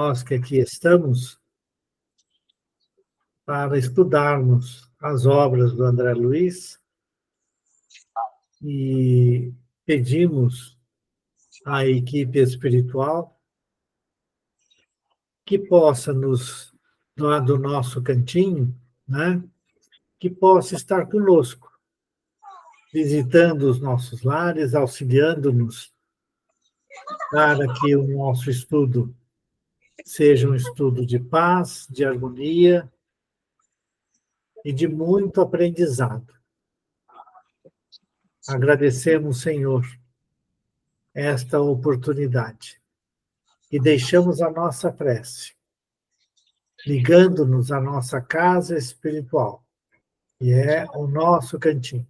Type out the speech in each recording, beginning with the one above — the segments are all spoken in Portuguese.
Nós que aqui estamos para estudarmos as obras do André Luiz e pedimos à equipe espiritual que possa nos, do nosso cantinho, né, que possa estar conosco, visitando os nossos lares, auxiliando-nos para que o nosso estudo seja um estudo de paz, de harmonia e de muito aprendizado. Agradecemos, Senhor, esta oportunidade e deixamos a nossa prece, ligando-nos à nossa casa espiritual, que é o nosso cantinho,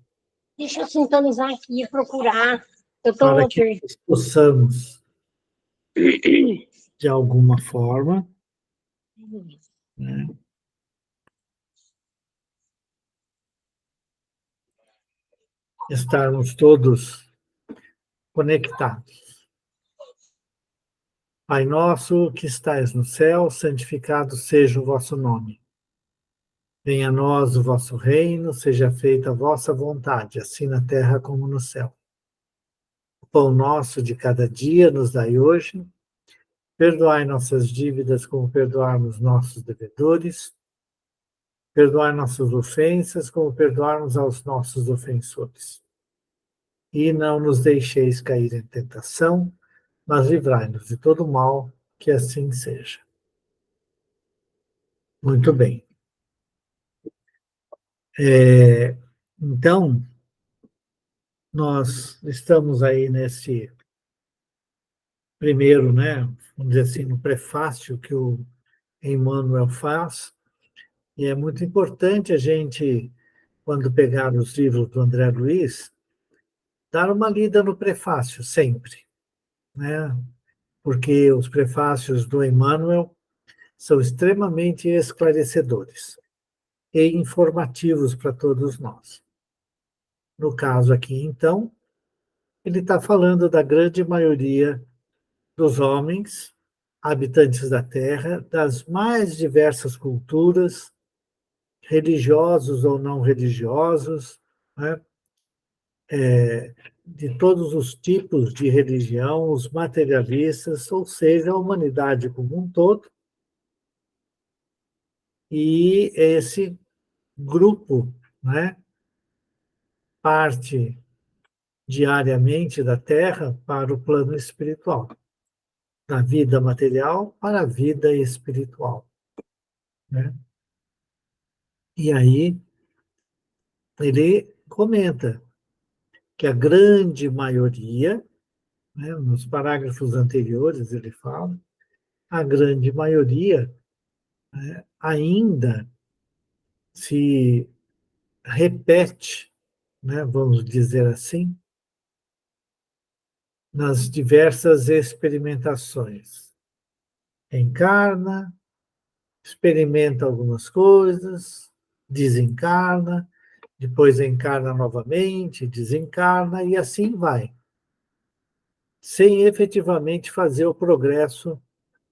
Deixa eu sintonizar aqui e procurar. Eu para tô que nós possamos, de alguma forma, né, estarmos todos conectados. Pai nosso que estais no céu, santificado seja o vosso nome. Venha a nós o vosso reino, seja feita a vossa vontade, assim na terra como no céu. O pão nosso de cada dia nos dai hoje. Perdoai nossas dívidas como perdoarmos nossos devedores. Perdoai nossas ofensas como perdoarmos aos nossos ofensores. E não nos deixeis cair em tentação, mas livrai-nos de todo mal, que assim seja. Muito bem. Então, nós estamos aí nesse primeiro, né, vamos dizer assim, no prefácio que o Emmanuel faz, e é muito importante a gente, quando pegar os livros do André Luiz, dar uma lida no prefácio sempre, né? Porque os prefácios do Emmanuel são extremamente esclarecedores e informativos para todos nós. No caso aqui, então, ele está falando da grande maioria dos homens, habitantes da Terra, das mais diversas culturas, religiosos ou não religiosos, né? De todos os tipos de religião, os materialistas, ou seja, a humanidade como um todo, e esse grupo, né, parte diariamente da Terra para o plano espiritual, da vida material para a vida espiritual, né? E aí ele comenta que a grande maioria, né, nos parágrafos anteriores ele fala, a grande maioria ainda se repete, né, vamos dizer assim, nas diversas experimentações. Encarna, experimenta algumas coisas, desencarna, depois encarna novamente, desencarna e assim vai, sem efetivamente fazer o progresso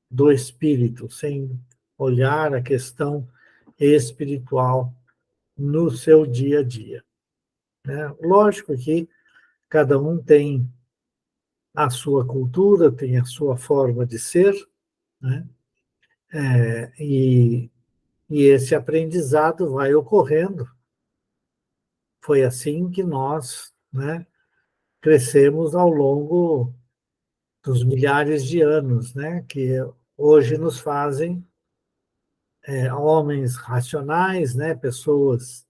do espírito, sem olhar a questão espiritual no seu dia a dia, né? Lógico que cada um tem a sua cultura, tem a sua forma de ser, né? E esse aprendizado vai ocorrendo. Foi assim que nós, né, crescemos ao longo dos milhares de anos, né, que hoje nos fazem homens racionais, né, pessoas,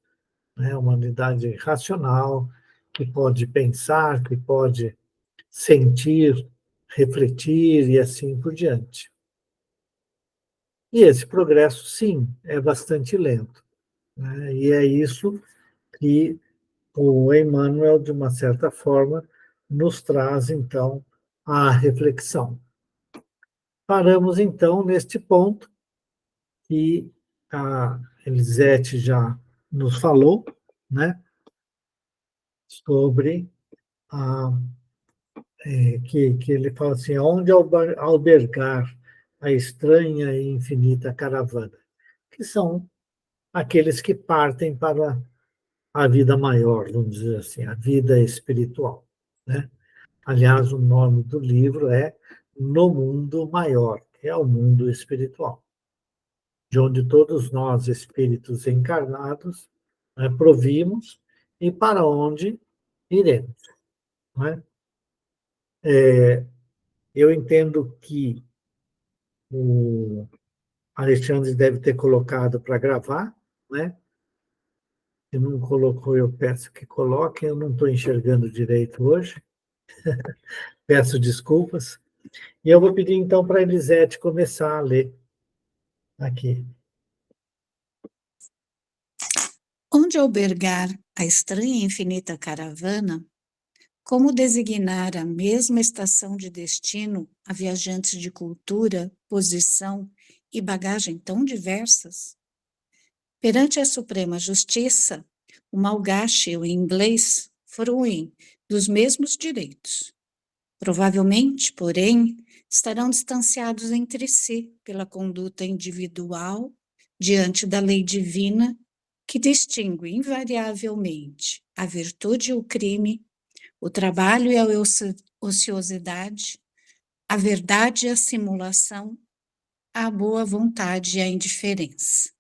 né, uma unidade racional, que pode pensar, que pode sentir, refletir e assim por diante. E esse progresso, sim, é bastante lento, né? E é isso que o Emmanuel, de uma certa forma, nos traz, então, a reflexão. Paramos, então, neste ponto que a Elisete já nos falou, né, sobre que ele fala assim, onde albergar a estranha e infinita caravana, que são aqueles que partem para a vida maior, vamos dizer assim, a vida espiritual, né? Aliás, o nome do livro é No Mundo Maior, que é o mundo espiritual, de onde todos nós, espíritos encarnados, né, provimos e para onde iremos. Né? Eu entendo que o Alexandre deve ter colocado para gravar, né? Se não colocou, eu peço que coloque. Eu não estou enxergando direito hoje, peço desculpas. E eu vou pedir então para a Elisete começar a ler aqui. Onde albergar a estranha e infinita caravana? Como designar a mesma estação de destino a viajantes de cultura, posição e bagagem tão diversas? Perante a Suprema Justiça, o malgache e o inglês fruem dos mesmos direitos. Provavelmente, porém, estarão distanciados entre si pela conduta individual diante da lei divina que distingue invariavelmente a virtude e o crime, o trabalho e a ociosidade, a verdade e a simulação, a boa vontade e a indiferença.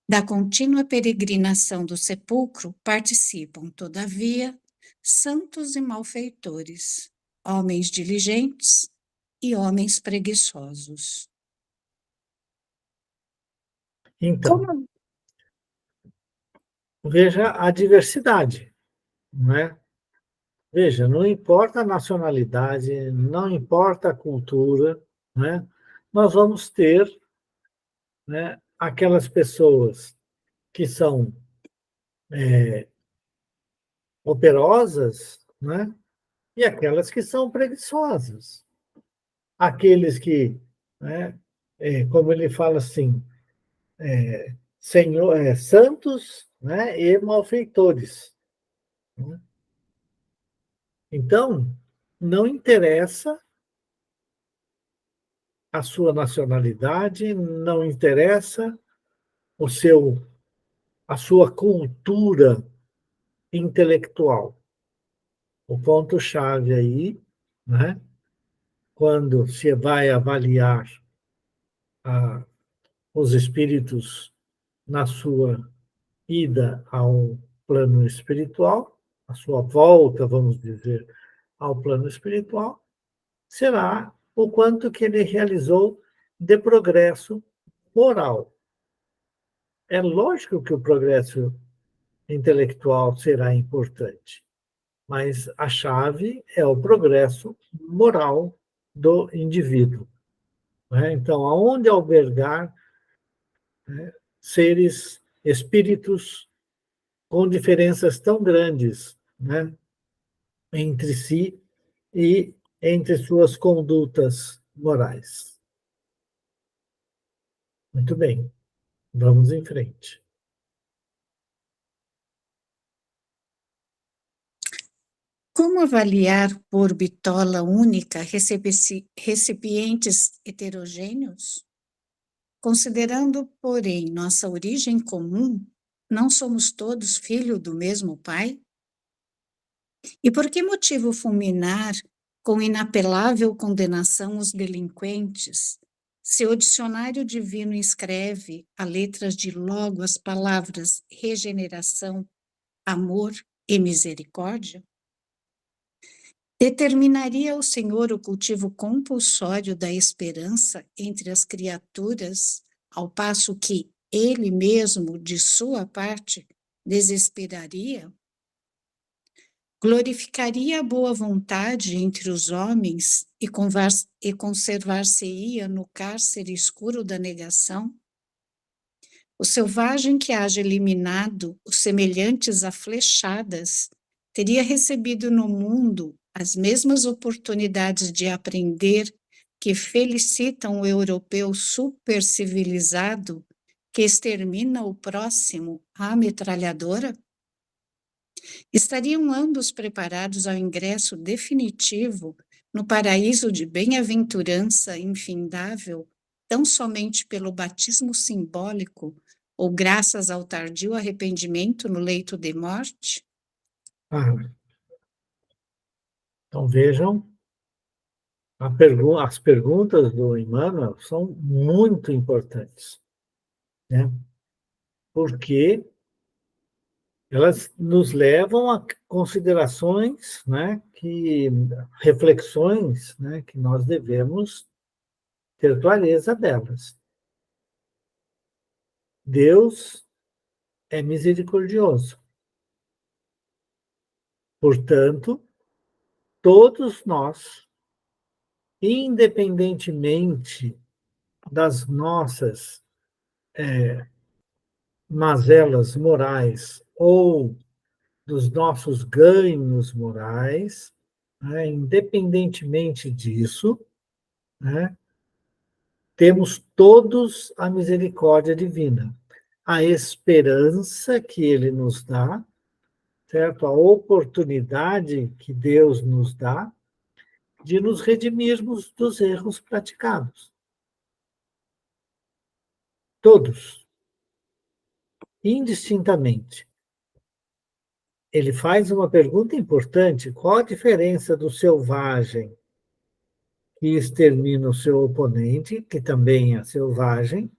Da contínua peregrinação do sepulcro participam, todavia, santos e malfeitores, homens diligentes e homens preguiçosos. Então, veja a diversidade, não é? Veja, não importa a nacionalidade, não importa a cultura, né? Nós vamos ter, né, aquelas pessoas que são operosas, né? E aquelas que são preguiçosas. Aqueles que, né, como ele fala assim, senhor, santos, né, e malfeitores. Né? Então, não interessa a sua nacionalidade, não interessa o seu, a sua cultura intelectual. O ponto-chave aí, né, quando se vai avaliar os espíritos na sua ida ao plano espiritual, a sua volta, vamos dizer, ao plano espiritual, será o quanto que ele realizou de progresso moral. É lógico que o progresso intelectual será importante, mas a chave é o progresso moral do indivíduo. Né? Então, aonde albergar, né, seres, espíritos com diferenças tão grandes, né, entre si e entre suas condutas morais. Muito bem, vamos em frente. Como avaliar por bitola única recipientes heterogêneos? Considerando, porém, nossa origem comum, não somos todos filhos do mesmo Pai? E por que motivo fulminar com inapelável condenação os delinquentes, se o dicionário divino escreve a letras de logo as palavras regeneração, amor e misericórdia? Determinaria o Senhor o cultivo compulsório da esperança entre as criaturas, ao passo que ele mesmo, de sua parte, desesperaria? Glorificaria a boa vontade entre os homens e conservar-se-ia no cárcere escuro da negação? O selvagem que haja eliminado os semelhantes a flechadas teria recebido no mundo as mesmas oportunidades de aprender que felicitam o europeu supercivilizado que extermina o próximo à metralhadora? Estariam ambos preparados ao ingresso definitivo no paraíso de bem-aventurança infindável, tão somente pelo batismo simbólico ou graças ao tardio arrependimento no leito de morte? Ah, então vejam, as perguntas do Emmanuel são muito importantes, né? Porque elas nos levam a considerações, né, reflexões, né, que nós devemos ter clareza delas. Deus é misericordioso. Portanto, todos nós, independentemente das nossas mazelas morais ou dos nossos ganhos morais, né, independentemente disso, né, temos todos a misericórdia divina, a esperança que Ele nos dá, certo? A oportunidade que Deus nos dá de nos redimirmos dos erros praticados. Todos, indistintamente. Ele faz uma pergunta importante: qual a diferença do selvagem que extermina o seu oponente, que também é selvagem,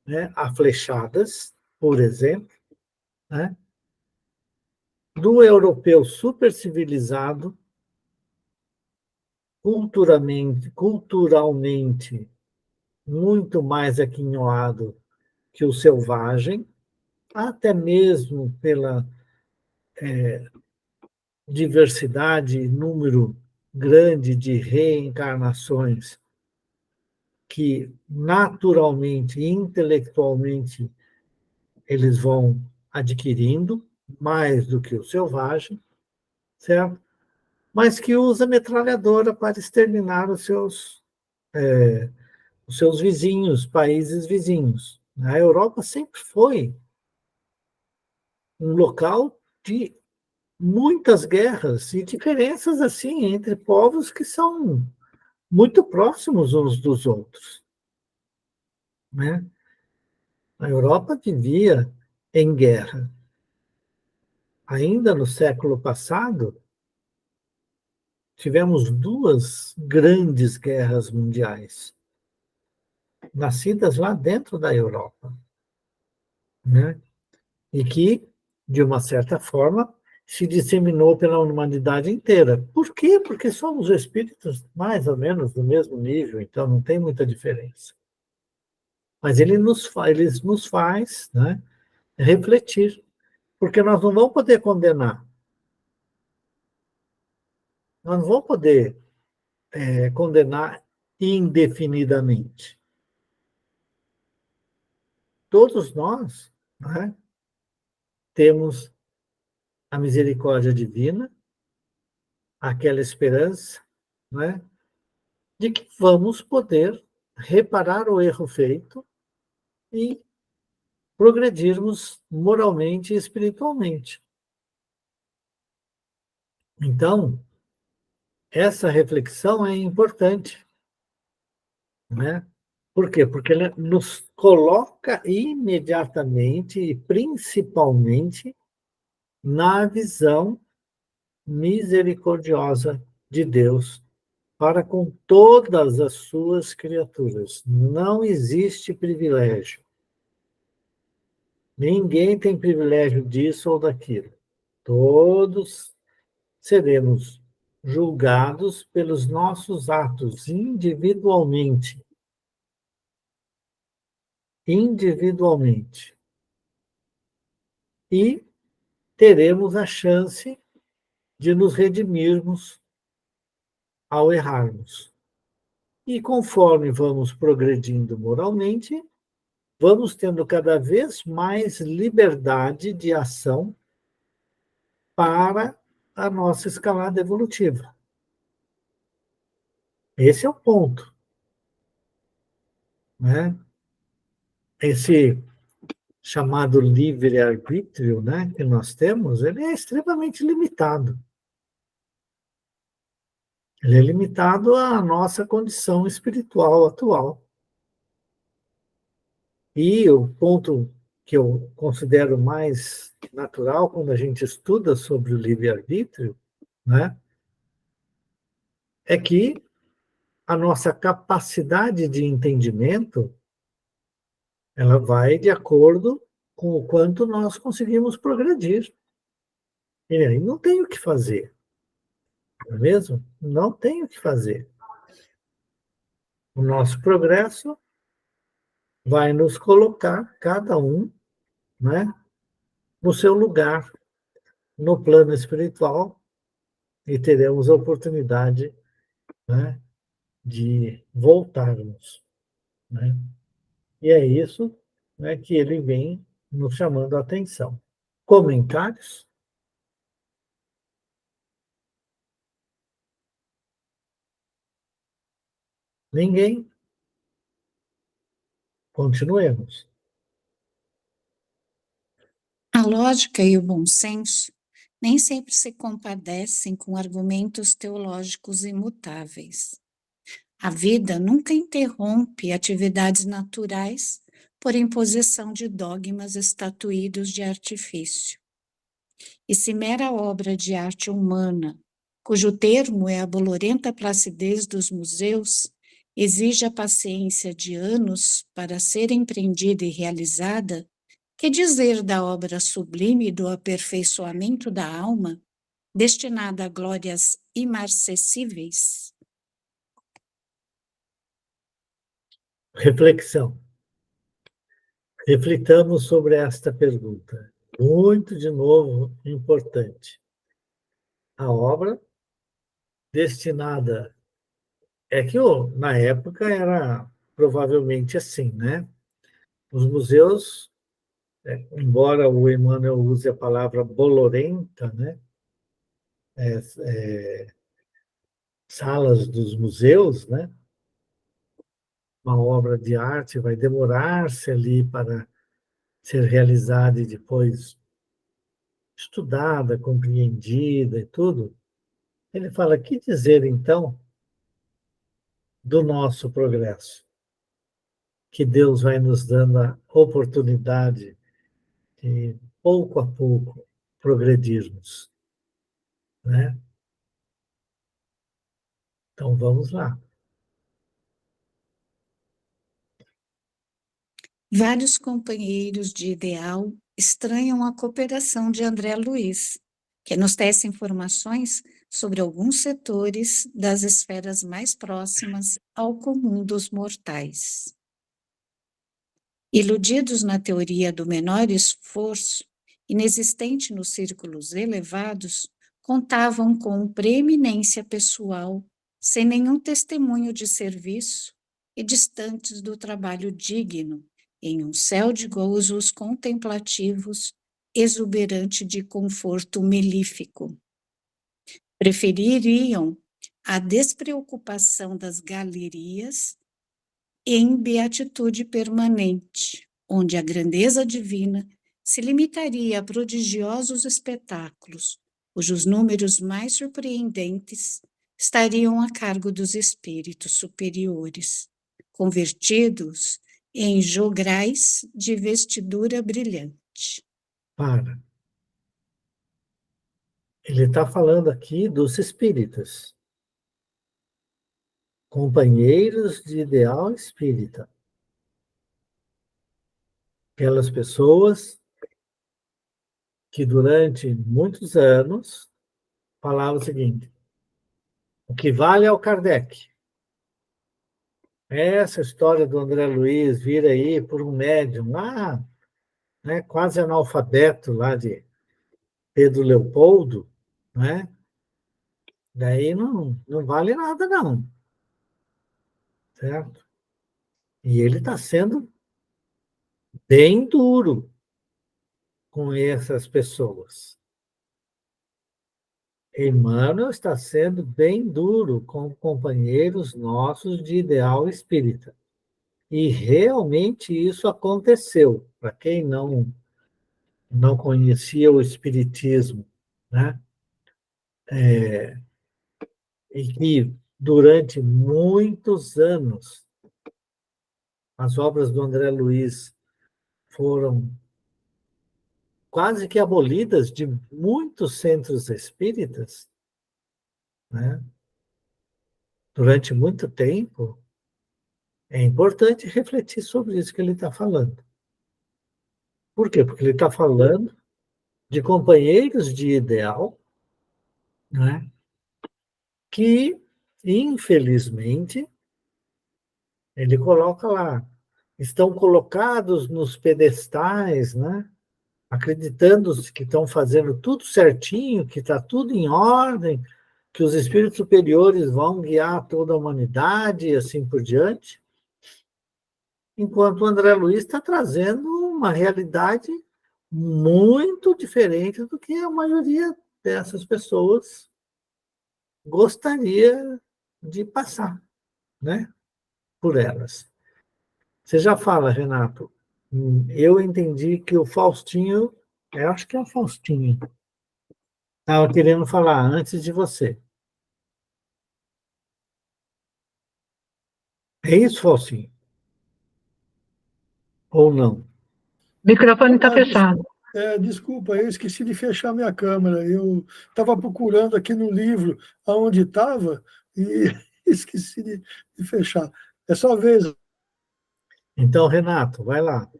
né, a flechadas, por exemplo, né, do europeu supercivilizado, culturalmente muito mais aquinhoado que o selvagem, até mesmo pela diversidade e número grande de reencarnações que naturalmente e intelectualmente eles vão adquirindo, mais do que o selvagem, certo? Mas que usa metralhadora para exterminar os seus vizinhos, países vizinhos. A Europa sempre foi um local de muitas guerras e diferenças assim entre povos que são muito próximos uns dos outros, né? A Europa vivia em guerra. Ainda no século passado, tivemos duas grandes guerras mundiais, nascidas lá dentro da Europa, né? E que, de uma certa forma, se disseminou pela humanidade inteira. Por quê? Porque somos espíritos mais ou menos do mesmo nível, então não tem muita diferença. Mas ele nos faz, né, refletir, porque nós não vamos poder condenar, nós não vamos poder condenar indefinidamente. Todos nós, né, temos a misericórdia divina, aquela esperança, né, de que vamos poder reparar o erro feito e progredirmos moralmente e espiritualmente. Então, essa reflexão é importante, né? Por quê? Porque ele nos coloca imediatamente e principalmente na visão misericordiosa de Deus para com todas as suas criaturas. Não existe privilégio. Ninguém tem privilégio disso ou daquilo. Todos seremos julgados pelos nossos atos individualmente. Individualmente. E teremos a chance de nos redimirmos ao errarmos. E conforme vamos progredindo moralmente, vamos tendo cada vez mais liberdade de ação para a nossa escalada evolutiva. Esse é o ponto, né? Esse chamado livre-arbítrio, né, que nós temos, ele é extremamente limitado. Ele é limitado à nossa condição espiritual atual. E o ponto que eu considero mais natural quando a gente estuda sobre o livre-arbítrio, né, é que a nossa capacidade de entendimento, ela vai de acordo com o quanto nós conseguimos progredir. E aí não tem o que fazer, não é mesmo? Não tem o que fazer. O nosso progresso vai nos colocar, cada um, né, no seu lugar, no plano espiritual, e teremos a oportunidade, né, de voltarmos, né? E é isso, né, que ele vem nos chamando a atenção. Comentários? Ninguém? Continuemos. A lógica e o bom senso nem sempre se compadecem com argumentos teológicos imutáveis. A vida nunca interrompe atividades naturais por imposição de dogmas estatuídos de artifício. E se mera obra de arte humana, cujo termo é a bolorenta placidez dos museus, exige a paciência de anos para ser empreendida e realizada, que dizer da obra sublime do aperfeiçoamento da alma, destinada a glórias imarcessíveis? Reflexão. Reflitamos sobre esta pergunta. Muito, de novo, importante. A obra destinada. É que na época era provavelmente assim, né? Os museus, embora o Emmanuel use a palavra bolorenta, né? Salas dos museus, né? Uma obra de arte vai demorar-se ali para ser realizada e depois estudada, compreendida e tudo. Ele fala, que dizer então do nosso progresso? Que Deus vai nos dando a oportunidade de, pouco a pouco, progredirmos, né? Então vamos lá. Vários companheiros de ideal estranham a cooperação de André Luiz, que nos tece informações sobre alguns setores das esferas mais próximas ao comum dos mortais. Iludidos na teoria do menor esforço, inexistente nos círculos elevados, contavam com preeminência pessoal, sem nenhum testemunho de serviço e distantes do trabalho digno, em um céu de gozos contemplativos, exuberante de conforto melífico. Prefeririam a despreocupação das galerias em beatitude permanente, onde a grandeza divina se limitaria a prodigiosos espetáculos, cujos números mais surpreendentes estariam a cargo dos espíritos superiores, convertidos em jograis de vestidura brilhante. Para. Ele está falando aqui dos espíritas, companheiros de ideal espírita. Aquelas pessoas que durante muitos anos falavam o seguinte: o que vale é o Kardec. Essa história do André Luiz vir aí por um médium lá, né, quase analfabeto lá de Pedro Leopoldo, né? Daí não vale nada, não. Certo? E ele está sendo bem duro com essas pessoas. Emmanuel está sendo bem duro com companheiros nossos de ideal espírita. E realmente isso aconteceu. Para quem não conhecia o espiritismo, né? E que durante muitos anos. As obras do André Luiz foram quase que abolidas de muitos centros espíritas, né? Durante muito tempo. É importante refletir sobre isso que ele está falando. Por quê? Porque ele está falando de companheiros de ideal, né? Que, infelizmente, ele coloca lá, estão colocados nos pedestais, né? Acreditando que estão fazendo tudo certinho, que está tudo em ordem, que os espíritos superiores vão guiar toda a humanidade e assim por diante, enquanto o André Luiz está trazendo uma realidade muito diferente do que a maioria dessas pessoas gostaria de passar, né, por elas. Você já fala, Renato, eu entendi que o Faustinho, eu acho que é o Faustinho, estava querendo falar antes de você. É isso, Faustinho? Ou não? O microfone está fechado. Desculpa, eu esqueci de fechar minha câmera. Eu estava procurando aqui no livro aonde estava e esqueci de fechar. É só vez. Então, Renato, vai lá.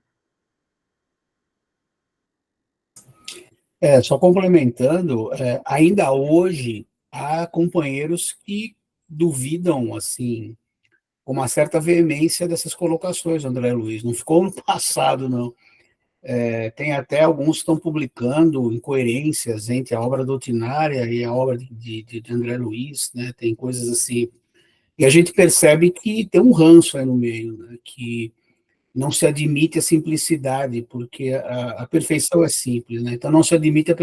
Só complementando, ainda hoje há companheiros que duvidam, assim, com uma certa veemência dessas colocações, André Luiz. Não ficou no passado, não. Tem até alguns que estão publicando incoerências entre a obra doutrinária e a obra de André Luiz, né? Tem coisas assim. E a gente percebe que tem um ranço aí no meio, né? Que não se admite a simplicidade, porque a perfeição é simples, né? Então não se admite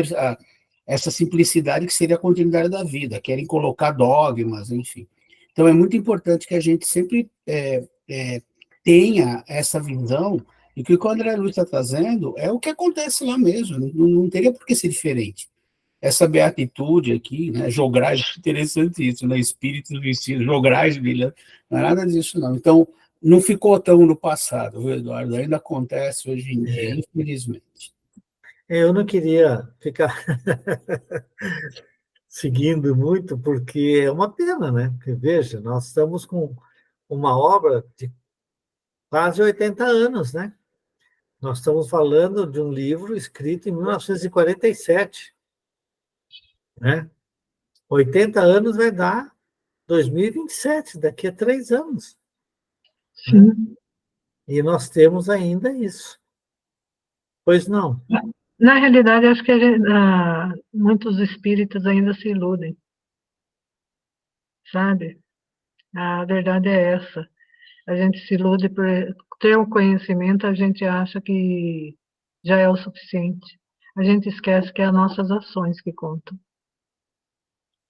essa simplicidade que seria a continuidade da vida, querem colocar dogmas, enfim. Então é muito importante que a gente sempre tenha essa visão, e que o que o André Luiz está trazendo é o que acontece lá mesmo, não teria por que ser diferente. Essa beatitude aqui, né, jograis, interessante isso, né, espíritos vestidos, jograis brilhantes, não é nada disso não. Então, não ficou tão no passado, viu, Eduardo? Ainda acontece hoje em dia, infelizmente. Eu não queria ficar seguindo muito, porque é uma pena, né? Porque, veja, nós estamos com uma obra de quase 80 anos, né? Nós estamos falando de um livro escrito em 1947, né? 80 anos vai dar 2027, daqui a 3 anos. Né? Sim. E nós temos ainda isso. Pois não? Na realidade, acho que muitos espíritos ainda se iludem, sabe? A verdade é essa. A gente se ilude por ter o conhecimento, a gente acha que já é o suficiente. A gente esquece que é as nossas ações que contam.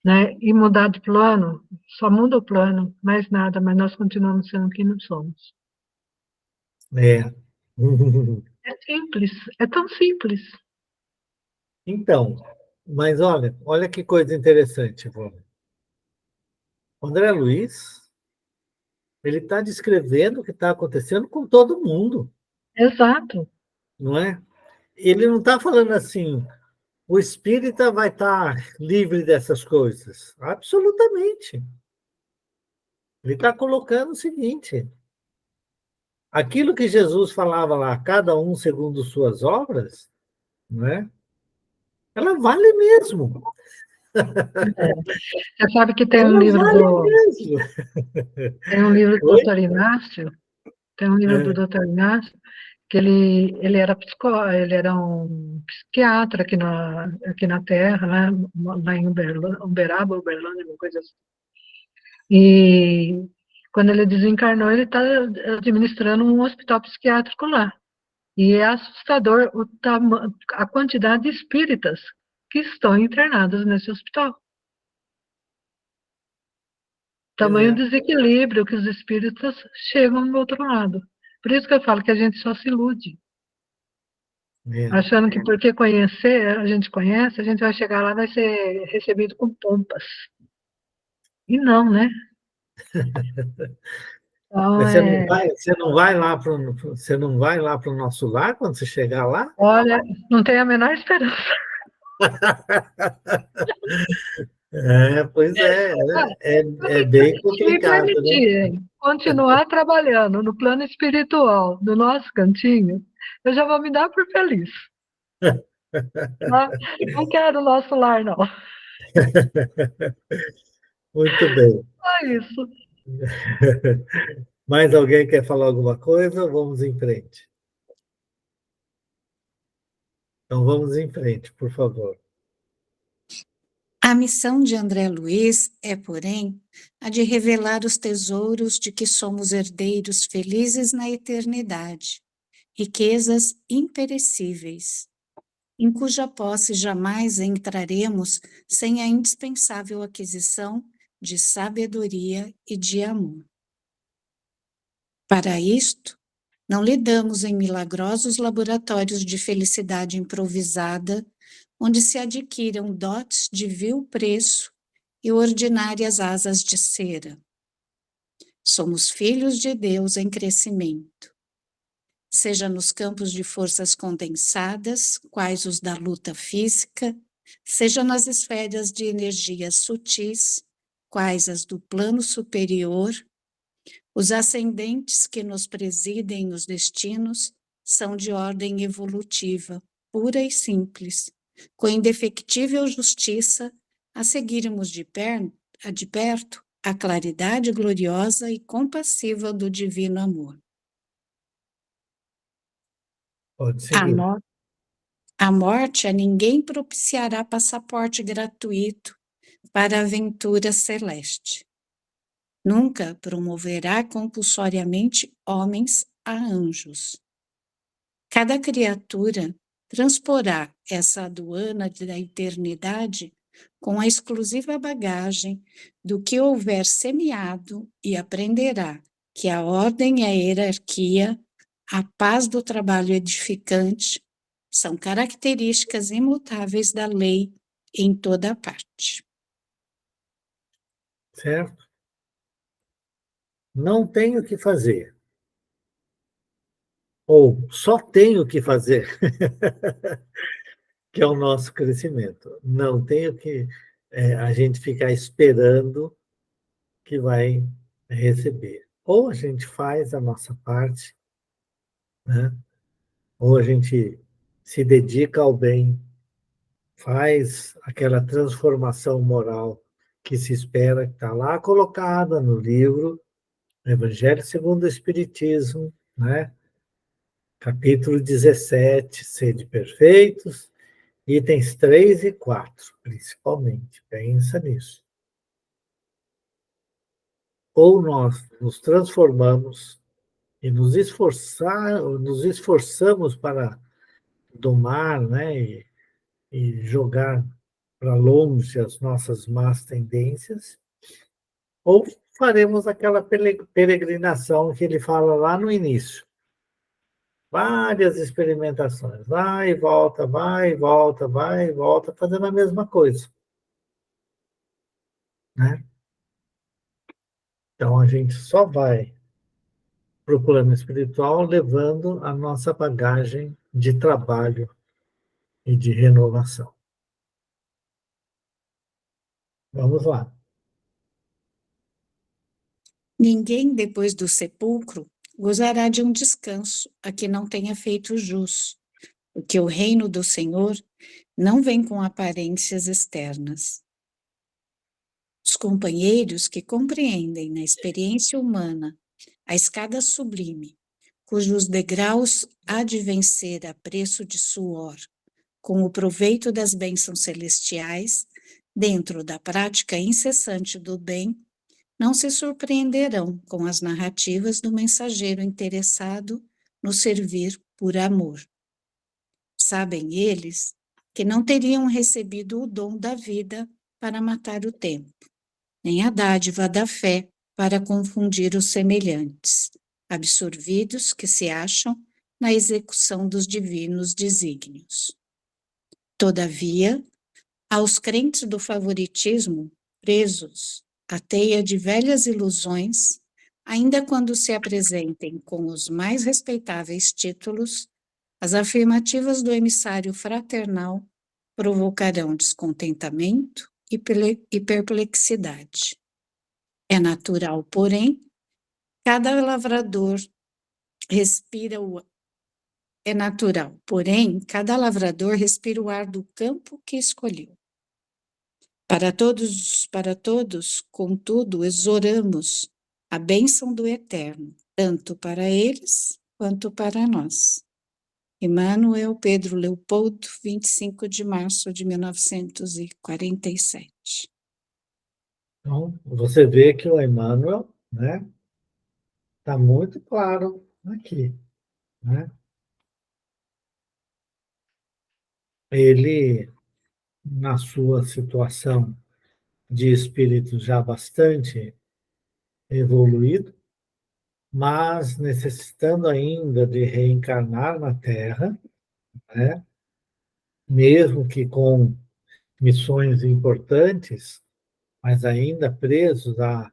Né? E mudar de plano, só muda o plano, mais nada, mas nós continuamos sendo quem nós somos. É. É simples, é tão simples. Então, mas olha que coisa interessante, Ivone. André Luiz, ele está descrevendo o que está acontecendo com todo mundo, Exato. não é? Ele não está falando assim, o espírita vai estar livre dessas coisas. Absolutamente. Ele está colocando o seguinte: aquilo que Jesus falava lá, cada um segundo suas obras, não é? Ela vale mesmo. Você sabe que tem um Ela livro vale mesmo. tem um livro do Oi? Dr. Inácio, tem um livro do Dr. Inácio, que ele era ele era um psiquiatra aqui na Terra, né, lá em Uberaba, Uberlândia, uma coisa assim. E quando ele desencarnou, ele está administrando um hospital psiquiátrico lá. E é assustador a quantidade de espíritas que estão internados nesse hospital. Tamanho desequilíbrio que os espíritas chegam do outro lado. Por isso que eu falo que a gente só se ilude. Achando que porque conhecer, a gente conhece, a gente vai chegar lá e vai ser recebido com pompas. E não, né? Então, Mas você não vai lá para o nosso lar quando você chegar lá? olha, não tenho a menor esperança. Pois é bem Se me complicado, né? permitirem continuar trabalhando no plano espiritual do nosso cantinho, eu já vou me dar por feliz. Tá? Não quero o nosso lar, não. Muito bem. Só isso. Mais alguém quer falar alguma coisa? Vamos em frente. Então vamos em frente, por favor. A missão de André Luiz é, porém, a de revelar os tesouros de que somos herdeiros felizes na eternidade, riquezas imperecíveis, em cuja posse jamais entraremos sem a indispensável aquisição de sabedoria e de amor. Para isto, não lidamos em milagrosos laboratórios de felicidade improvisada, onde se adquiram dotes de vil preço e ordinárias asas de cera. Somos filhos de Deus em crescimento, seja nos campos de forças condensadas, quais os da luta física, seja nas esferas de energias sutis, quais as do plano superior. Os ascendentes que nos presidem nos destinos são de ordem evolutiva, pura e simples, com indefectível justiça, a seguirmos de perto a claridade gloriosa e compassiva do divino amor. Pode seguir. A morte a ninguém propiciará passaporte gratuito para a aventura celeste. Nunca promoverá compulsoriamente homens a anjos. Cada criatura transporá essa aduana da eternidade com a exclusiva bagagem do que houver semeado e aprenderá que a ordem e a hierarquia, a paz do trabalho edificante, são características imutáveis da lei em toda parte. Certo? Não tenho o que fazer. Ou só tenho o que fazer, que é o nosso crescimento. Não tenho que a gente ficar esperando que vai receber. Ou a gente faz a nossa parte, né? Ou a gente se dedica ao bem, faz aquela transformação moral que se espera, que está lá colocada no livro Evangelho segundo o Espiritismo, né? Capítulo 17, Sede Perfeitos, itens 3 e 4, principalmente. Pensa nisso. Ou nós nos transformamos e nos esforçamos para domar, né, e jogar para longe as nossas más tendências, ou faremos aquela peregrinação que ele fala lá no início. Várias experimentações, vai e volta, vai e volta, vai e volta, fazendo a mesma coisa, né? Então a gente só vai para o plano espiritual levando a nossa bagagem de trabalho e de renovação. Vamos lá. Ninguém, depois do sepulcro, gozará de um descanso a que não tenha feito jus, porque o reino do Senhor não vem com aparências externas. Os companheiros que compreendem na experiência humana a escada sublime, cujos degraus há de vencer a preço de suor, com o proveito das bênçãos celestiais, dentro da prática incessante do bem, não se surpreenderão com as narrativas do mensageiro interessado no servir por amor. Sabem eles que não teriam recebido o dom da vida para matar o tempo, nem a dádiva da fé para confundir os semelhantes, absorvidos que se acham na execução dos divinos desígnios. Todavia, aos crentes do favoritismo, presos a teia de velhas ilusões, ainda quando se apresentem com os mais respeitáveis títulos, as afirmativas do emissário fraternal provocarão descontentamento e perplexidade. É natural, porém, cada lavrador respira o ar do campo que escolheu. Para todos, contudo, exoramos a bênção do Eterno, tanto para eles quanto para nós. Emmanuel Pedro Leopoldo, 25 de março de 1947. Então, você vê que o Emmanuel, né, está muito claro aqui, né? Ele, na sua situação de espírito já bastante evoluído, mas necessitando ainda de reencarnar na Terra, né? Mesmo que com missões importantes, mas ainda presos à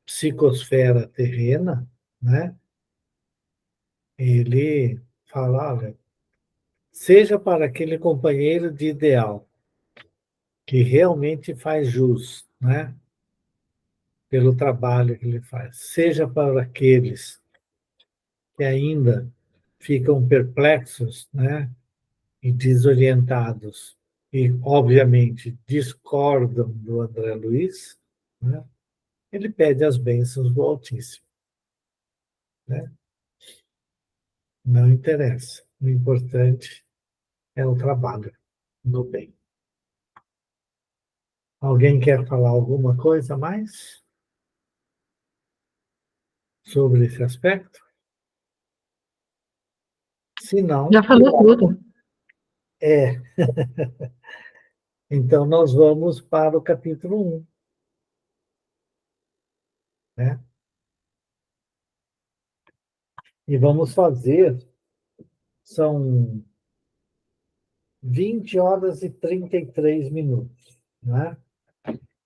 psicosfera terrena, né? Ele fala, olha, seja para aquele companheiro de ideal que realmente faz jus, né? Pelo trabalho que ele faz, seja para aqueles que ainda ficam perplexos, né? E desorientados e, obviamente, discordam do André Luiz, né? Ele pede as bênçãos do Altíssimo, né? Não interessa. O importante é o trabalho no bem. Alguém quer falar alguma coisa a mais sobre esse aspecto? Se Já não, falou tudo. é. Então, nós vamos para o capítulo 1, né? E vamos fazer, são 20 horas e 33 minutos, né?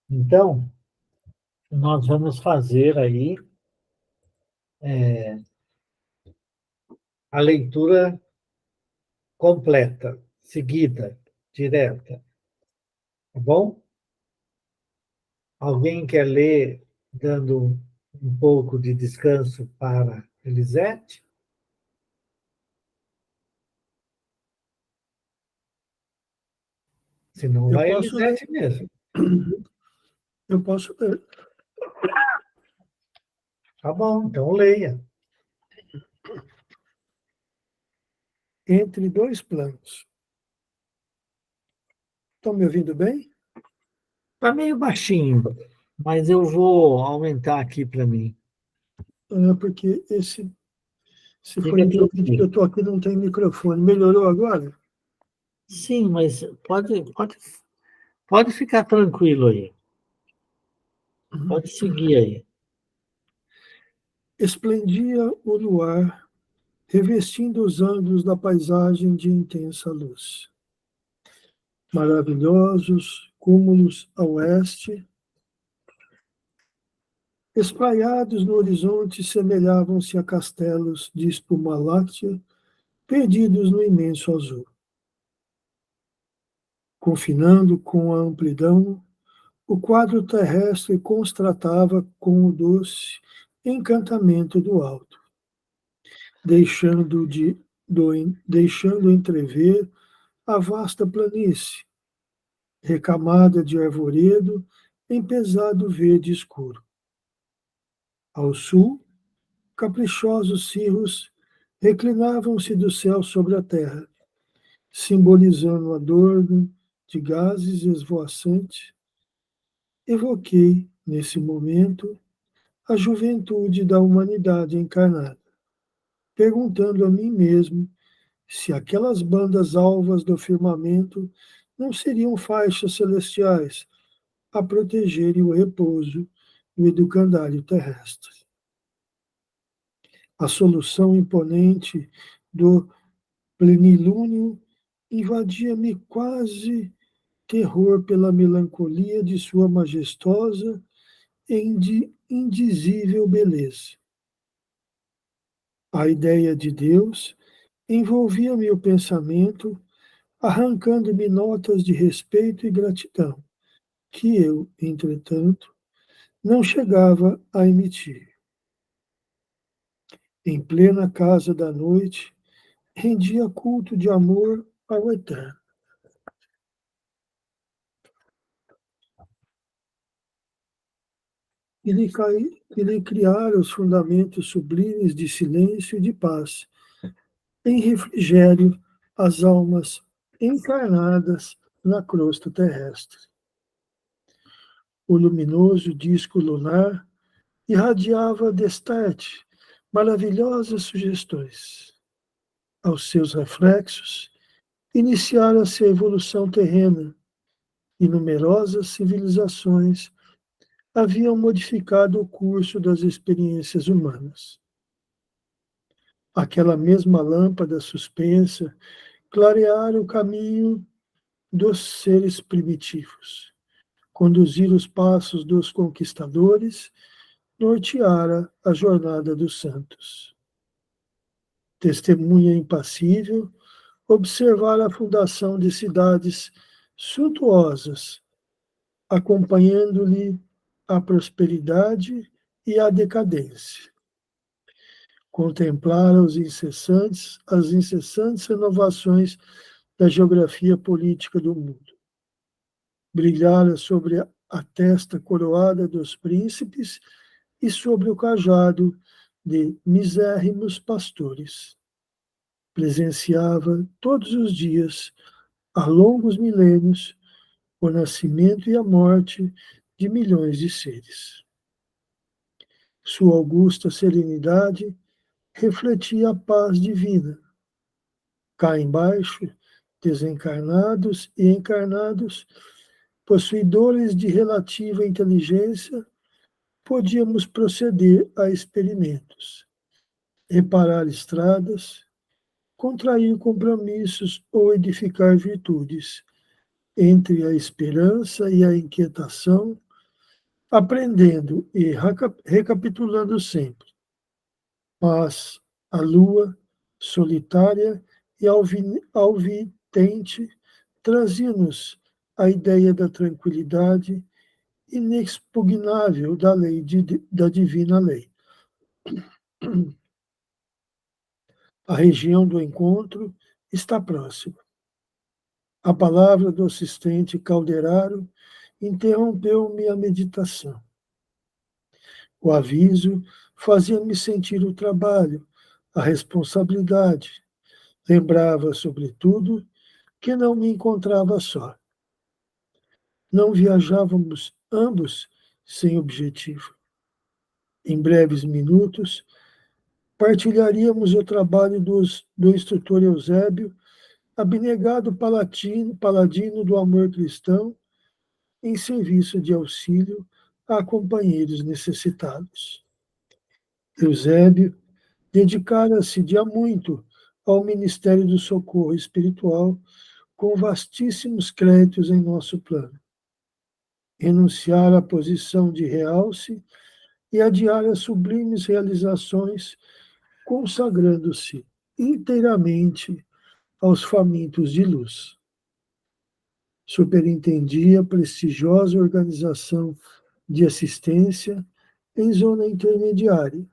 Então, nós vamos fazer aí a leitura completa, seguida, direta, tá bom? Alguém quer ler dando um pouco de descanso para Elisete? Se não, Eu vai posso ler. Elisete mesmo. Eu posso ler. Tá bom, então leia. Entre dois planos. Estão me ouvindo bem? Está meio baixinho, mas eu vou aumentar aqui para mim. Porque esse Fica fone de ouvido que tranquilo. eu estou aqui não tem microfone. Melhorou agora? Sim, mas pode ficar tranquilo aí. Pode seguir aí. Esplendia o luar, revestindo os ângulos da paisagem de intensa luz. Maravilhosos cúmulos a oeste, espraiados no horizonte, semelhavam-se a castelos de espuma láctea, perdidos no imenso azul. Confinando com a amplidão, o quadro terrestre constratava com o doce encantamento do alto, deixando entrever a vasta planície, recamada de arvoredo em pesado verde escuro. Ao sul, caprichosos cirros reclinavam-se do céu sobre a terra, simbolizando o adorno de gases esvoaçantes. Evoquei, nesse momento, a juventude da humanidade encarnada, perguntando a mim mesmo se aquelas bandas alvas do firmamento não seriam faixas celestiais a protegerem o repouso do educandário terrestre. A solução imponente do plenilúnio invadia-me quase terror pela melancolia de sua majestosa indizível beleza. A ideia de Deus envolvia meu pensamento, arrancando-me notas de respeito e gratidão, que eu, entretanto, não chegava a emitir. Em plena casa da noite, rendia culto de amor ao Eterno. Ele criara os fundamentos sublimes de silêncio e de paz, em refrigério às almas encarnadas na crosta terrestre. O luminoso disco lunar irradiava destarte maravilhosas sugestões. Aos seus reflexos, iniciara-se a evolução terrena, e numerosas civilizações haviam modificado o curso das experiências humanas. Aquela mesma lâmpada suspensa clareara o caminho dos seres primitivos, conduzir os passos dos conquistadores, norteara a jornada dos santos. Testemunha impassível, observar a fundação de cidades suntuosas, acompanhando-lhe a prosperidade e a decadência. Contemplar as incessantes renovações da geografia política do mundo. Brilhara sobre a testa coroada dos príncipes e sobre o cajado de misérrimos pastores. Presenciava todos os dias, há longos milênios, o nascimento e a morte de milhões de seres. Sua augusta serenidade refletia a paz divina. Cá embaixo, desencarnados e encarnados, possuidores de relativa inteligência, podíamos proceder a experimentos, reparar estradas, contrair compromissos ou edificar virtudes, entre a esperança e a inquietação, aprendendo e recapitulando sempre. Mas a lua, solitária e alvitente, trazia-nos a ideia da tranquilidade inexpugnável da divina lei. A região do encontro está próxima. A palavra do assistente Calderaro interrompeu-me a meditação. O aviso fazia-me sentir o trabalho, a responsabilidade. Lembrava, sobretudo, que não me encontrava só. Não viajávamos ambos sem objetivo. Em breves minutos, partilharíamos o trabalho do instrutor Eusébio, abnegado paladino do amor cristão, em serviço de auxílio a companheiros necessitados. Eusébio dedicara-se de há muito ao ministério do socorro espiritual, com vastíssimos créditos em nosso plano. Renunciar à posição de realce e adiar as sublimes realizações, consagrando-se inteiramente aos famintos de luz. Superintendia a prestigiosa organização de assistência em zona intermediária,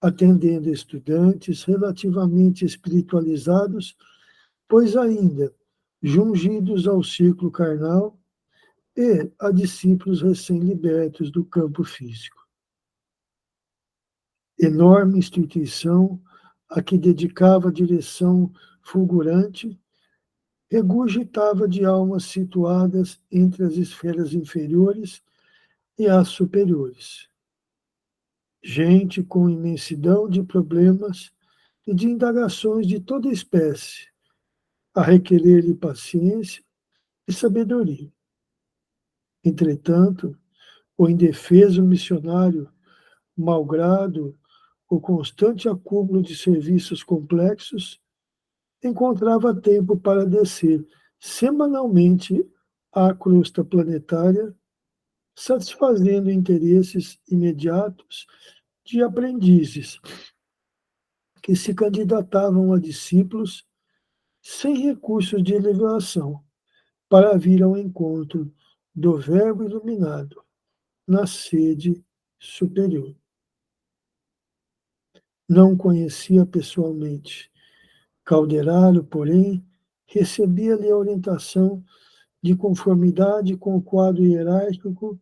atendendo estudantes relativamente espiritualizados, pois ainda jungidos ao ciclo carnal, e a discípulos recém-libertos do campo físico. Enorme instituição a que dedicava direção fulgurante, regurgitava de almas situadas entre as esferas inferiores e as superiores. Gente com imensidão de problemas e de indagações de toda espécie, a requerer-lhe paciência e sabedoria. Entretanto, o indefeso missionário, malgrado o constante acúmulo de serviços complexos, encontrava tempo para descer semanalmente à crosta planetária, satisfazendo interesses imediatos de aprendizes que se candidatavam a discípulos sem recursos de elevação para vir ao encontro do Verbo iluminado na sede superior. Não o conhecia pessoalmente. Calderaro, porém, recebia-lhe a orientação de conformidade com o quadro hierárquico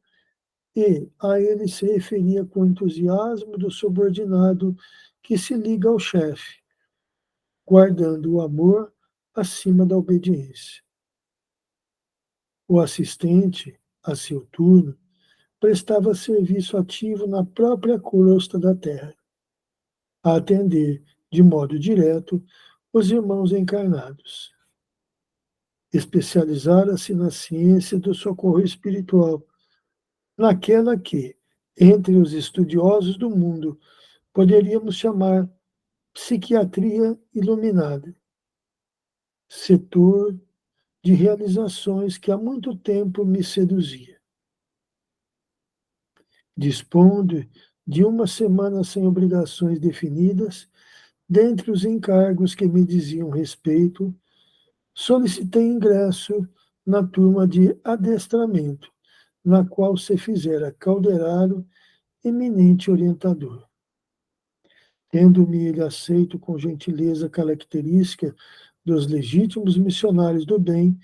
e a ele se referia com entusiasmo do subordinado que se liga ao chefe, guardando o amor acima da obediência. O assistente, a seu turno, prestava serviço ativo na própria crosta da terra, a atender, de modo direto, os irmãos encarnados. Especializara-se na ciência do socorro espiritual, naquela que, entre os estudiosos do mundo, poderíamos chamar psiquiatria iluminada, setor de realizações que há muito tempo me seduzia. Dispondo de uma semana sem obrigações definidas, dentre os encargos que me diziam respeito, solicitei ingresso na turma de adestramento, na qual se fizera Calderaro eminente orientador. Tendo-me ele aceito com gentileza característica dos legítimos missionários do bem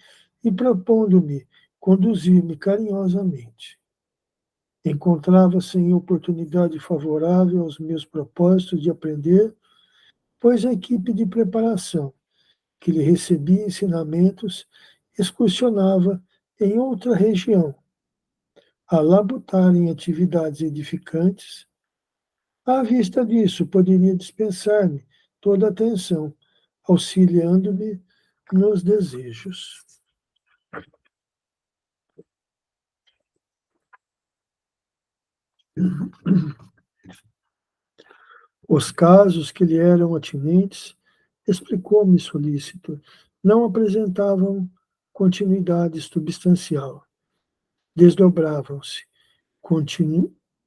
e propondo-me conduzir-me carinhosamente. Encontrava-se em oportunidade favorável aos meus propósitos de aprender, pois a equipe de preparação, que lhe recebia ensinamentos, excursionava em outra região, a labutar em atividades edificantes. À vista disso, poderia dispensar-me toda atenção, auxiliando-me nos desejos. Os casos que lhe eram atinentes, explicou-me solícito, não apresentavam continuidade substancial. Desdobravam-se,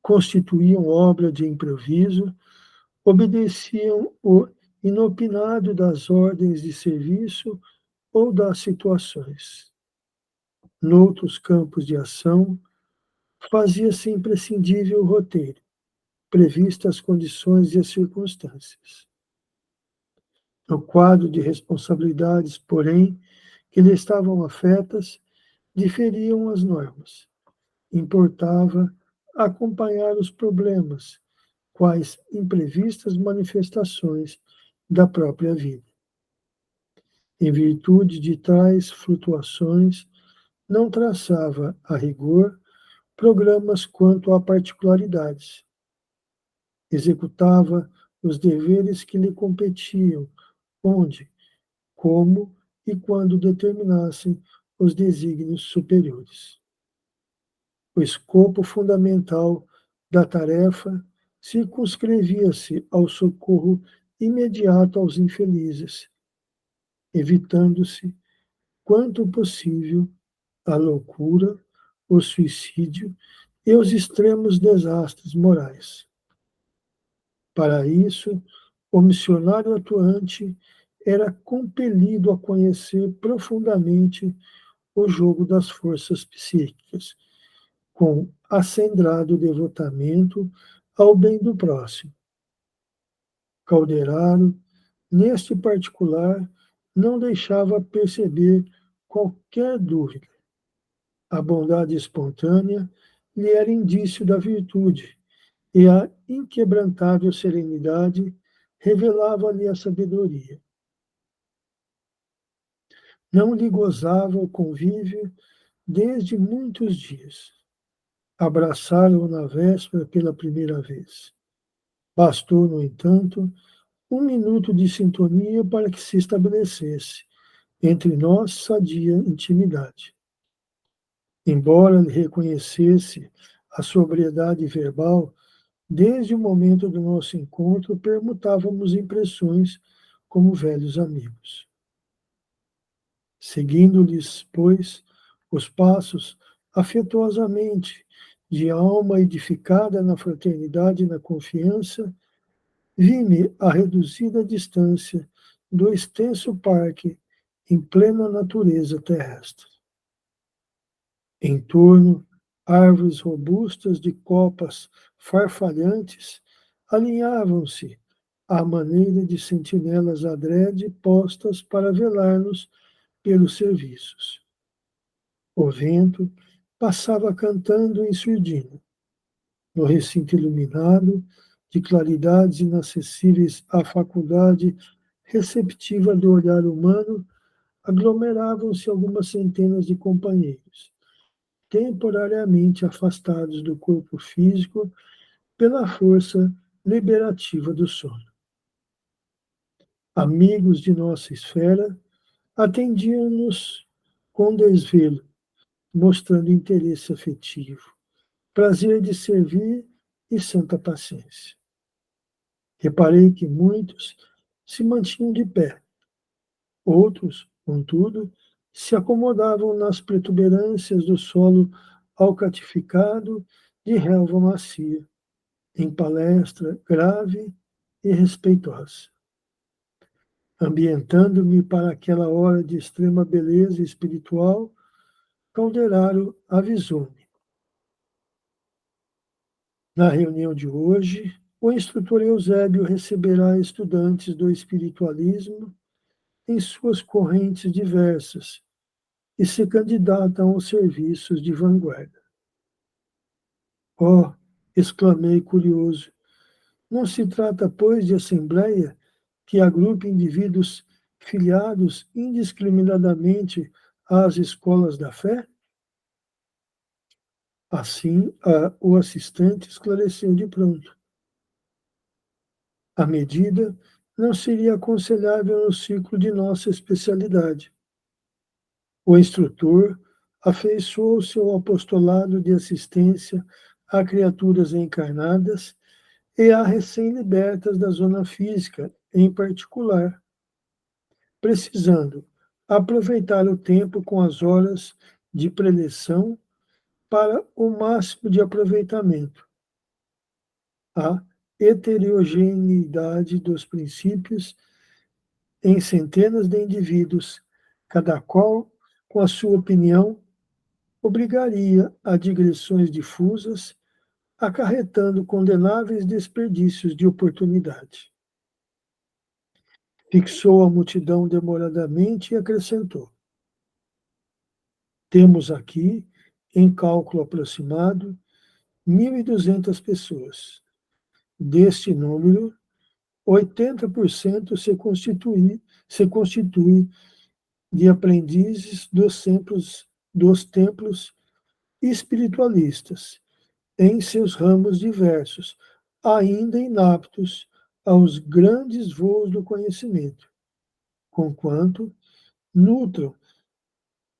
constituíam obra de improviso, obedeciam o inopinado das ordens de serviço ou das situações. Noutros campos de ação, fazia-se imprescindível o roteiro, previstas as condições e as circunstâncias. No quadro de responsabilidades, porém, que lhe estavam afetas, diferiam as normas. Importava acompanhar os problemas, quais imprevistas manifestações da própria vida. Em virtude de tais flutuações, não traçava, a rigor, programas quanto a particularidades. Executava os deveres que lhe competiam, onde, como e quando determinassem os desígnios superiores. O escopo fundamental da tarefa circunscrevia-se ao socorro imediato aos infelizes, evitando-se, quanto possível, a loucura, o suicídio e os extremos desastres morais. Para isso, o missionário atuante era compelido a conhecer profundamente o jogo das forças psíquicas, com acendrado devotamento ao bem do próximo. Calderaro, neste particular, não deixava perceber qualquer dúvida. A bondade espontânea lhe era indício da virtude, e a inquebrantável serenidade revelava-lhe a sabedoria. Não lhe gozava o convívio desde muitos dias. Abraçaram-o na véspera pela primeira vez. Bastou, no entanto, 1 minuto de sintonia para que se estabelecesse entre nós sadia intimidade. Embora lhe reconhecesse a sobriedade verbal, desde o momento do nosso encontro permutávamos impressões como velhos amigos. Seguindo-lhes, pois, os passos afetuosamente de alma edificada na fraternidade e na confiança, vi-me a reduzida distância do extenso parque em plena natureza terrestre. Em torno, árvores robustas de copas farfalhantes alinhavam-se à maneira de sentinelas adrede postas para velar-nos pelos serviços. O vento passava cantando em surdina. No recinto iluminado, de claridades inacessíveis à faculdade receptiva do olhar humano, aglomeravam-se algumas centenas de companheiros, temporariamente afastados do corpo físico pela força liberativa do sono. Amigos de nossa esfera atendiam-nos com desvelo, mostrando interesse afetivo, prazer de servir e santa paciência. Reparei que muitos se mantinham de pé, outros, contudo, se acomodavam nas protuberâncias do solo alcatificado de relva macia, em palestra grave e respeitosa. Ambientando-me para aquela hora de extrema beleza espiritual, Calderaro avisou-me. Na reunião de hoje, o instrutor Eusébio receberá estudantes do espiritualismo em suas correntes diversas e se candidatam aos serviços de vanguarda. Oh, exclamei curioso, não se trata, pois, de assembleia que agrupe indivíduos filiados indiscriminadamente às escolas da fé? Assim, o assistente esclareceu de pronto. A medida não seria aconselhável no ciclo de nossa especialidade. O instrutor afeiçoou-se ao apostolado de assistência a criaturas encarnadas e a recém-libertas da zona física, em particular, precisando aproveitar o tempo com as horas de preleção para o máximo de aproveitamento. A heterogeneidade dos princípios em centenas de indivíduos, cada qual com a sua opinião, obrigaria a digressões difusas, acarretando condenáveis desperdícios de oportunidade. Fixou a multidão demoradamente e acrescentou: temos aqui, em cálculo aproximado, 1.200 pessoas. Deste número, 80% se constitui de aprendizes dos templos espiritualistas, em seus ramos diversos, ainda inaptos aos grandes voos do conhecimento, conquanto nutram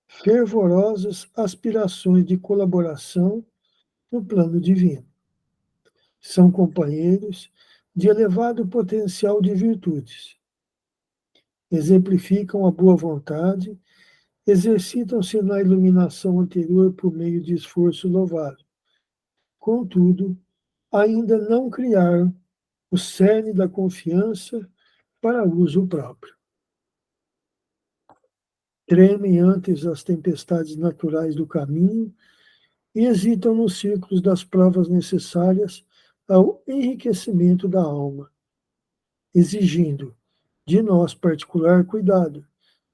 fervorosas aspirações de colaboração no plano divino. São companheiros de elevado potencial de virtudes. Exemplificam a boa vontade, exercitam-se na iluminação anterior por meio de esforço louvável. Contudo, ainda não criaram o cerne da confiança para uso próprio. Tremem antes as tempestades naturais do caminho e hesitam nos círculos das provas necessárias ao enriquecimento da alma, exigindo de nós particular cuidado,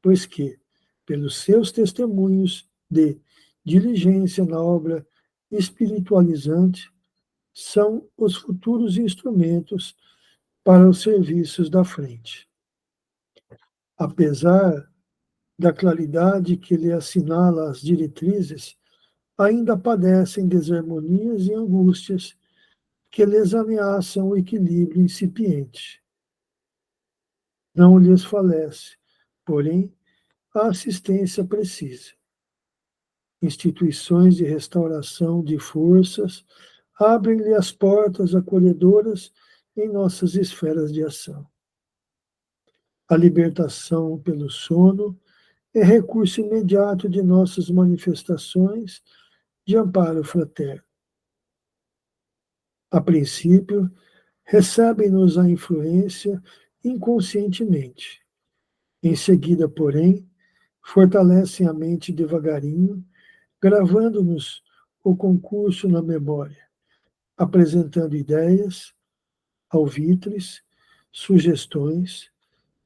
pois que, pelos seus testemunhos de diligência na obra espiritualizante, são os futuros instrumentos para os serviços da frente. Apesar da claridade que lhe assinala as diretrizes, ainda padecem desarmonias e angústias que lhes ameaçam o equilíbrio incipiente. Não lhes falece, porém, a assistência precisa. Instituições de restauração de forças abrem-lhe as portas acolhedoras em nossas esferas de ação. A libertação pelo sono é recurso imediato de nossas manifestações de amparo fraterno. A princípio, recebem-nos a influência inconscientemente. Em seguida, porém, fortalecem a mente devagarinho, gravando-nos o concurso na memória, apresentando ideias, alvitres, sugestões,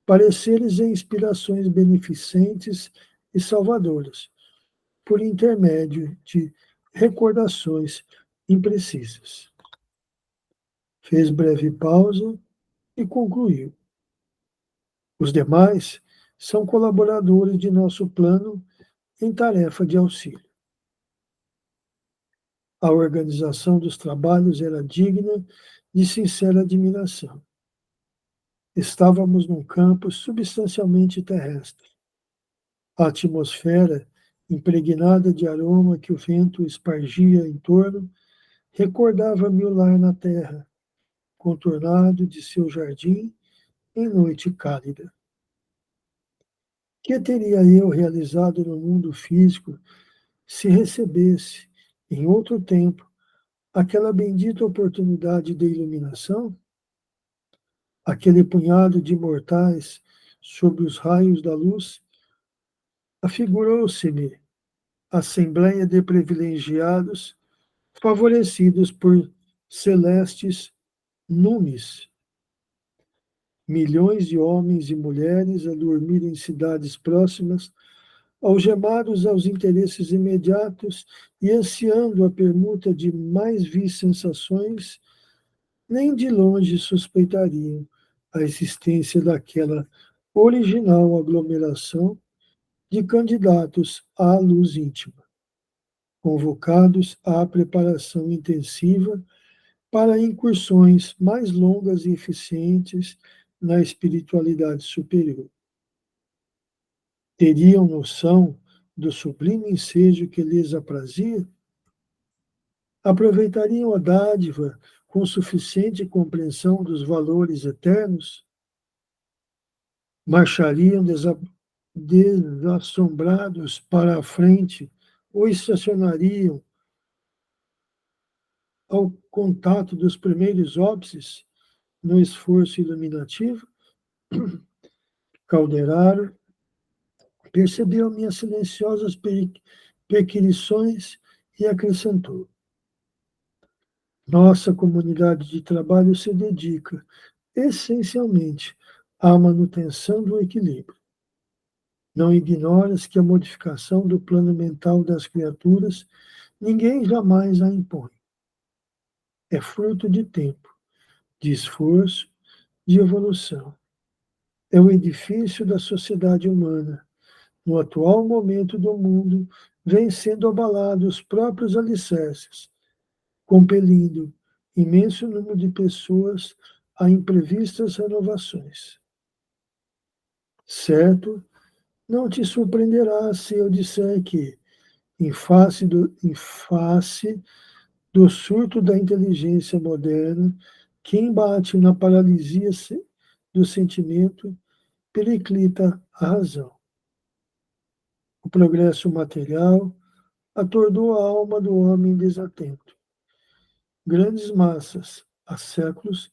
pareceres e inspirações beneficentes e salvadoras, por intermédio de recordações imprecisas. Fez breve pausa e concluiu. Os demais são colaboradores de nosso plano em tarefa de auxílio. A organização dos trabalhos era digna de sincera admiração. Estávamos num campo substancialmente terrestre. A atmosfera, impregnada de aroma que o vento espargia em torno, recordava-me o lar na terra, contornado de seu jardim em noite cálida. Que teria eu realizado no mundo físico se recebesse, em outro tempo, aquela bendita oportunidade de iluminação? Aquele punhado de mortais sob os raios da luz afigurou-se-me assembleia de privilegiados favorecidos por celestes numes, milhões de homens e mulheres a dormir em cidades próximas, algemados aos interesses imediatos e ansiando a permuta de mais vis sensações, nem de longe suspeitariam a existência daquela original aglomeração de candidatos à luz íntima, convocados à preparação intensiva para incursões mais longas e eficientes na espiritualidade superior. Teriam noção do sublime ensejo que lhes aprazia? Aproveitariam a dádiva com suficiente compreensão dos valores eternos? Marchariam desassombrados para a frente ou estacionariam ao contato dos primeiros óbices no esforço iluminativo? Calderaro percebeu minhas silenciosas pequenições e acrescentou: nossa comunidade de trabalho se dedica essencialmente à manutenção do equilíbrio. Não ignoras que a modificação do plano mental das criaturas ninguém jamais a impõe. É fruto de tempo, de esforço, de evolução. É o edifício da sociedade humana. No atual momento do mundo, vem sendo abalados os próprios alicerces, compelindo imenso número de pessoas a imprevistas renovações. Certo, não te surpreenderá se eu disser que, em face do surto da inteligência moderna, que embate na paralisia do sentimento, periclita a razão. O progresso material atordou a alma do homem desatento. Grandes massas, há séculos,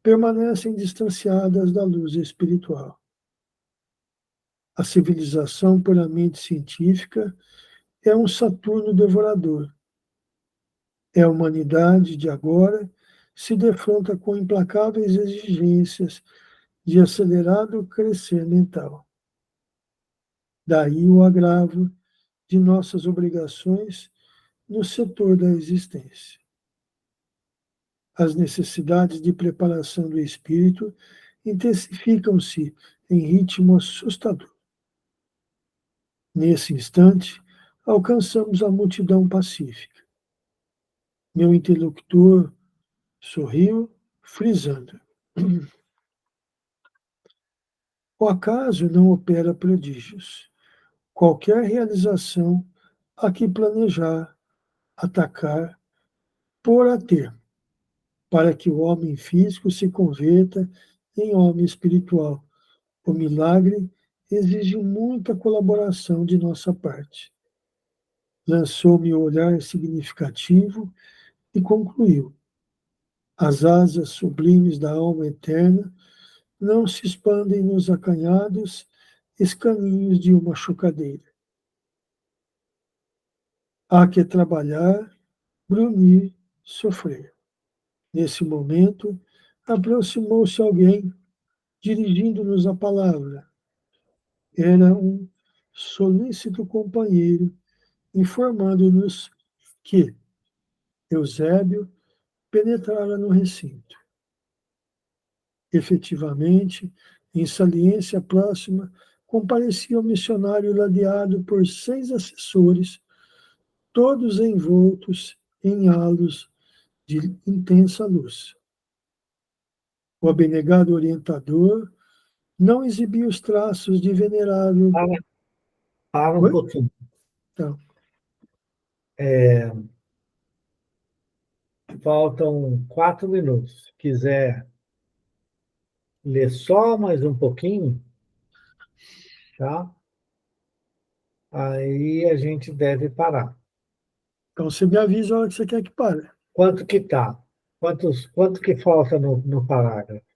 permanecem distanciadas da luz espiritual. A civilização puramente científica é um Saturno devorador. É a humanidade de agora se defronta com implacáveis exigências de acelerado crescer mental. Daí o agravo de nossas obrigações no setor da existência. As necessidades de preparação do espírito intensificam-se em ritmo assustador. Nesse instante, alcançamos a multidão pacífica. Meu interlocutor sorriu, frisando: o acaso não opera prodígios. Qualquer realização a que planejar, atacar, pôr a termo, para que o homem físico se converta em homem espiritual. O milagre exige muita colaboração de nossa parte. Lançou-me um olhar significativo e concluiu: As asas sublimes da alma eterna não se expandem nos acanhados escaninhos de uma chocadeira. Há que trabalhar, brunir, sofrer. Nesse momento, aproximou-se alguém, dirigindo-nos a palavra. Era um solícito companheiro, informando-nos que Eusébio penetrara no recinto. Efetivamente, em saliência próxima, comparecia o missionário ladeado por 6 assessores, todos envoltos em halos de intensa luz. O abnegado orientador não exibia os traços de venerável. Para um Oi? pouquinho. Então, Faltam 4 minutos. Se quiser ler só mais um pouquinho, tá? Aí a gente deve parar. então você me avisa a hora que você quer que pare. Quanto que tá? Quanto que falta no parágrafo?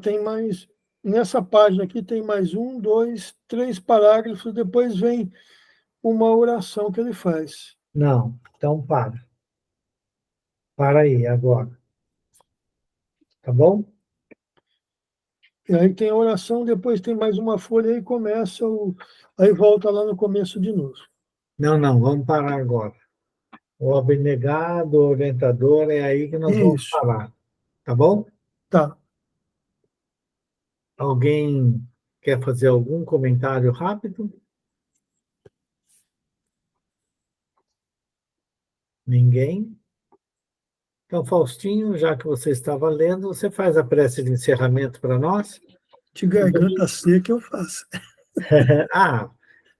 Tem mais. Nessa página aqui tem mais 1, 2, 3 parágrafos, depois vem uma oração que ele faz. Não, então para. Para aí, agora. Tá bom? E aí tem a oração, depois tem mais uma folha e começa aí volta lá no começo de novo. Não, vamos parar agora. O abnegado, o orientador, é aí que nós vamos Isso, parar. Tá bom? tá. Alguém quer fazer algum comentário rápido? Ninguém? Então, Faustinho, já que você estava lendo, você faz a prece de encerramento para nós? De garganta seca eu faço. Ah,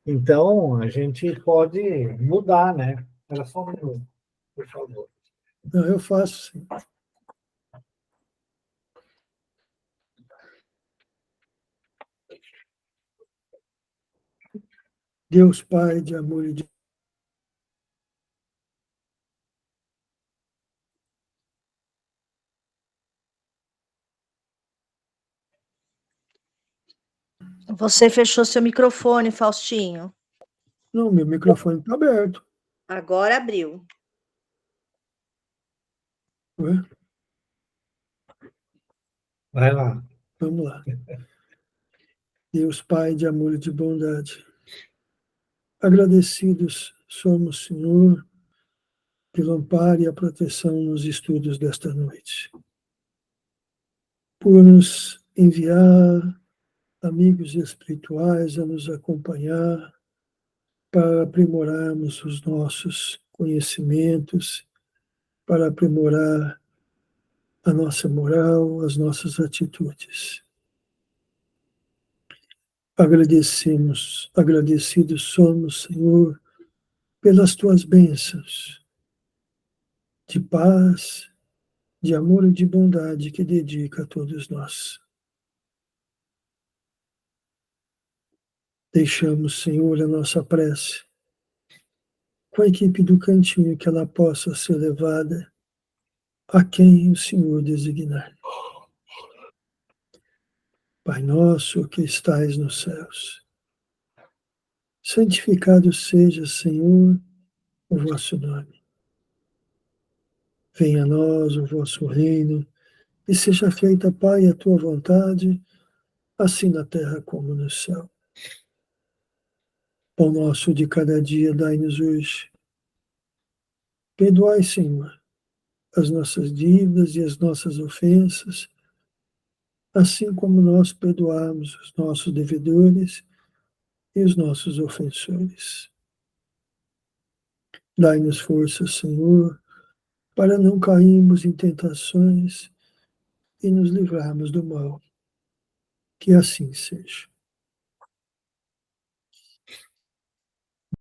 então a gente pode mudar, né? Era só um minuto, por favor. Não, eu faço sim. Deus Pai de amor e de Você fechou seu microfone, Faustinho. Não, meu microfone está aberto. Agora abriu. Ué? Vai lá. Vamos lá. Deus Pai de amor e de bondade, agradecidos somos, Senhor, pelo amparo e a proteção nos estudos desta noite, por nos enviar amigos espirituais a nos acompanhar para aprimorarmos os nossos conhecimentos, para aprimorar a nossa moral, as nossas atitudes. Agradecidos somos, Senhor, pelas tuas bênçãos de paz, de amor e de bondade que dedica a todos nós. Deixamos, Senhor, a nossa prece com a equipe do Cantinho, que ela possa ser levada a quem o Senhor designar. Pai nosso que estais nos céus, santificado seja, Senhor, o vosso nome. Venha a nós o vosso reino, e seja feita, Pai, a tua vontade, assim na terra como no céu. Pão nosso de cada dia dai-nos hoje. Perdoai, Senhor, as nossas dívidas e as nossas ofensas, assim como nós perdoamos os nossos devedores e os nossos ofensores. Dai-nos força, Senhor, para não cairmos em tentações e nos livrarmos do mal. Que assim seja.